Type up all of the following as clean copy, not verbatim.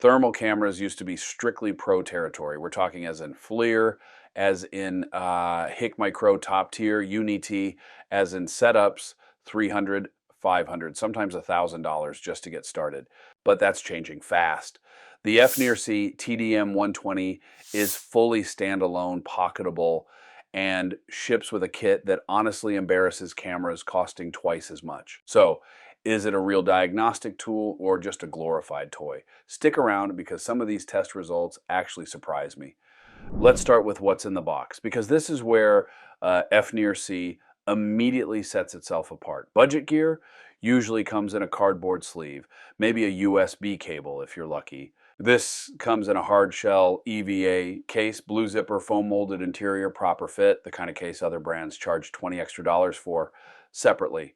Thermal cameras used to be strictly pro territory. We're talking as in FLIR, as in Hikmicro top tier, UNI-T, as in setups, 300, 500, sometimes $1,000 just to get started. But that's changing fast. The FNIRSI TDM-120 is fully standalone, pocketable, and ships with a kit that honestly embarrasses cameras costing twice as much. So, is it a real diagnostic tool or just a glorified toy? Stick around because some of these test results actually surprise me. Let's start with what's in the box, because this is where FNIRSI immediately sets itself apart. Budget gear usually comes in a cardboard sleeve, maybe a USB cable if you're lucky. This comes in a hard shell EVA case, blue zipper, foam molded interior, proper fit, the kind of case other brands charge $20 extra for separately.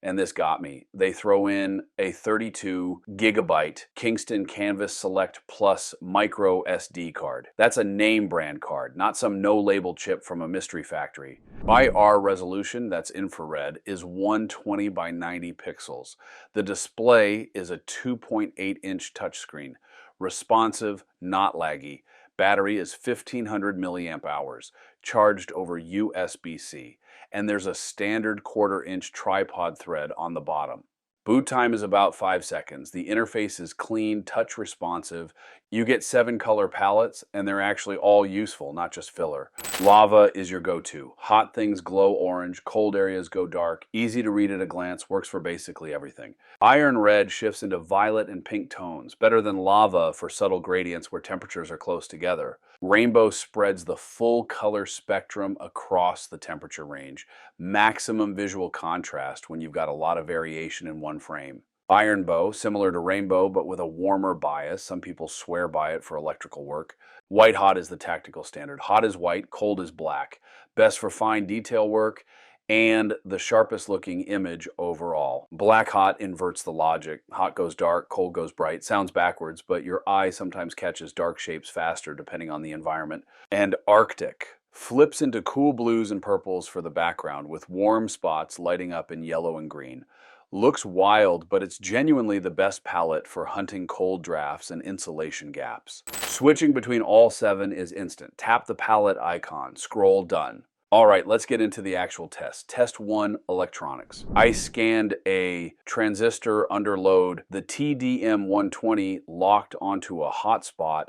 And this got me. They throw in a 32 gigabyte Kingston Canvas Select Plus micro SD card. That's a name brand card, not some no label chip from a mystery factory. By our resolution, that's infrared, is 120 by 90 pixels. The display is a 2.8 inch touchscreen. Responsive, not laggy. Battery is 1500 milliamp hours, charged over USB-C. And there's a standard 1/4 inch tripod thread on the bottom. Boot time is about 5 seconds. The interface is clean, touch responsive. You get 7 color palettes, and they're actually all useful, not just filler. Lava is your go-to. Hot things glow orange, cold areas go dark. Easy to read at a glance, works for basically everything. Iron red shifts into violet and pink tones, better than lava for subtle gradients where temperatures are close together. Rainbow spreads the full color spectrum across the temperature range. Maximum visual contrast when you've got a lot of variation in one frame. Iron bow, similar to rainbow but with a warmer bias. Some people swear by it for electrical work. White hot is the tactical standard. Hot is white, cold is black. Best for fine detail work and the sharpest looking image overall. Black hot inverts the logic. Hot goes dark, cold goes bright. Sounds backwards, but your eye sometimes catches dark shapes faster depending on the environment. And Arctic flips into cool blues and purples for the background with warm spots lighting up in yellow and green. Looks wild, but it's genuinely the best palette for hunting cold drafts and insulation gaps. Switching between all 7 is instant. Tap the palette icon, scroll, done. All right, let's get into the actual test. Test 1, electronics. I scanned a transistor under load. The TDM-120 locked onto a hotspot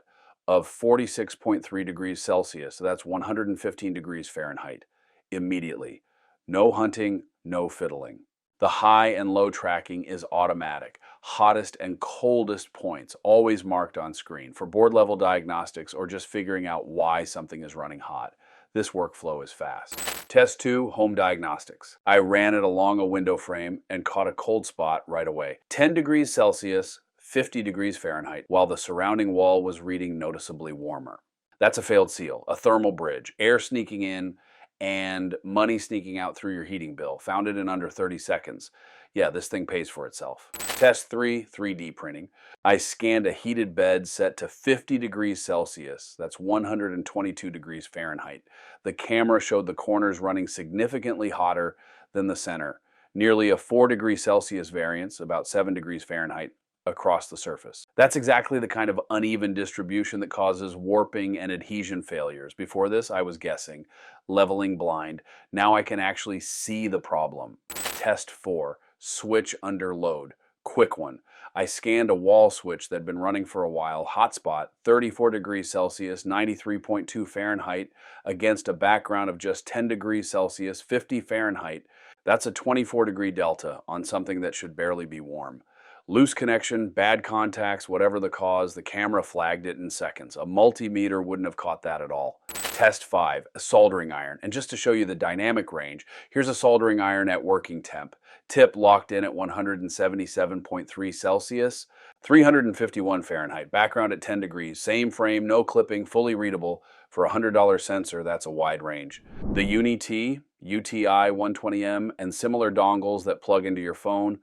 of 46.3 degrees Celsius. So that's 115 degrees Fahrenheit immediately. No hunting, no fiddling. The high and low tracking is automatic. Hottest and coldest points always marked on screen for board level diagnostics or just figuring out why something is running hot. This workflow is fast. Test 2, home diagnostics. I ran it along a window frame and caught a cold spot right away. 10 degrees Celsius, 50 degrees Fahrenheit, while the surrounding wall was reading noticeably warmer. That's a failed seal, a thermal bridge, air sneaking in and money sneaking out through your heating bill. Found it in under 30 seconds. Yeah, this thing pays for itself. Test 3, 3D printing. I scanned a heated bed set to 50 degrees Celsius. That's 122 degrees Fahrenheit. The camera showed the corners running significantly hotter than the center. Nearly a 4 degrees Celsius variance, about 7 degrees Fahrenheit, across the surface. That's exactly the kind of uneven distribution that causes warping and adhesion failures. Before this, I was guessing, leveling blind. Now I can actually see the problem. Test 4, switch under load. Quick one. I scanned a wall switch that had been running for a while, hotspot, 34 degrees Celsius, 93.2 Fahrenheit, against a background of just 10 degrees Celsius, 50 Fahrenheit. That's a 24 degree delta on something that should barely be warm. Loose connection, bad contacts, whatever the cause, the camera flagged it in seconds. A multimeter wouldn't have caught that at all. Test 5, a soldering iron. And just to show you the dynamic range, here's a soldering iron at working temp. Tip locked in at 177.3 Celsius, 351 Fahrenheit. Background at 10 degrees. Same frame, no clipping, fully readable. For a $100 sensor, that's a wide range. The UNI-T UTi120M and similar dongles that plug into your phone,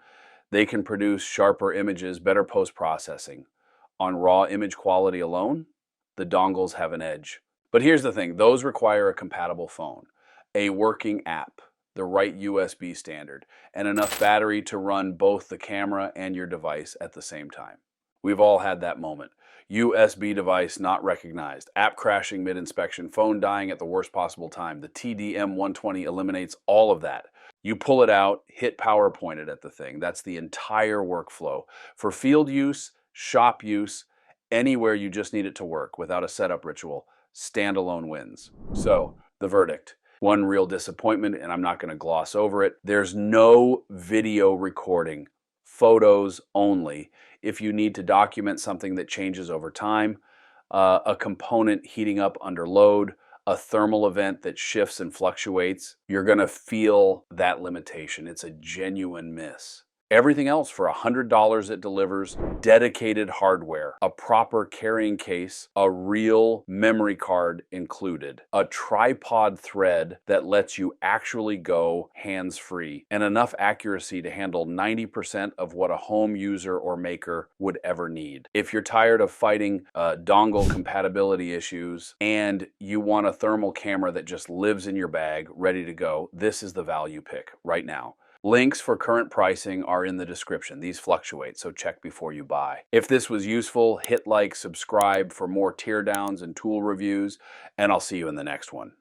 they can produce sharper images, better post-processing. On raw image quality alone, the dongles have an edge. But here's the thing, those require a compatible phone, a working app, the right USB standard, and enough battery to run both the camera and your device at the same time. We've all had that moment. USB device not recognized, app crashing mid-inspection, phone dying at the worst possible time. The TDM-120 eliminates all of that. You pull it out, hit power pointed at the thing. That's the entire workflow. For field use, shop use, anywhere you just need it to work without a setup ritual, Standalone wins. So, the verdict. One real disappointment, and I'm not going to gloss over it. There's no video recording, photos only. If you need to document something that changes over time, a component heating up under load, a thermal event that shifts and fluctuates, you're going to feel that limitation. It's a genuine miss. Everything else for $100 it delivers, dedicated hardware, a proper carrying case, a real memory card included, a tripod thread that lets you actually go hands-free, and enough accuracy to handle 90% of what a home user or maker would ever need. If you're tired of fighting dongle compatibility issues and you want a thermal camera that just lives in your bag, ready to go, this is the value pick right now. Links for current pricing are in the description. These fluctuate, so check before you buy. If this was useful, hit like, subscribe for more teardowns and tool reviews, and I'll see you in the next one.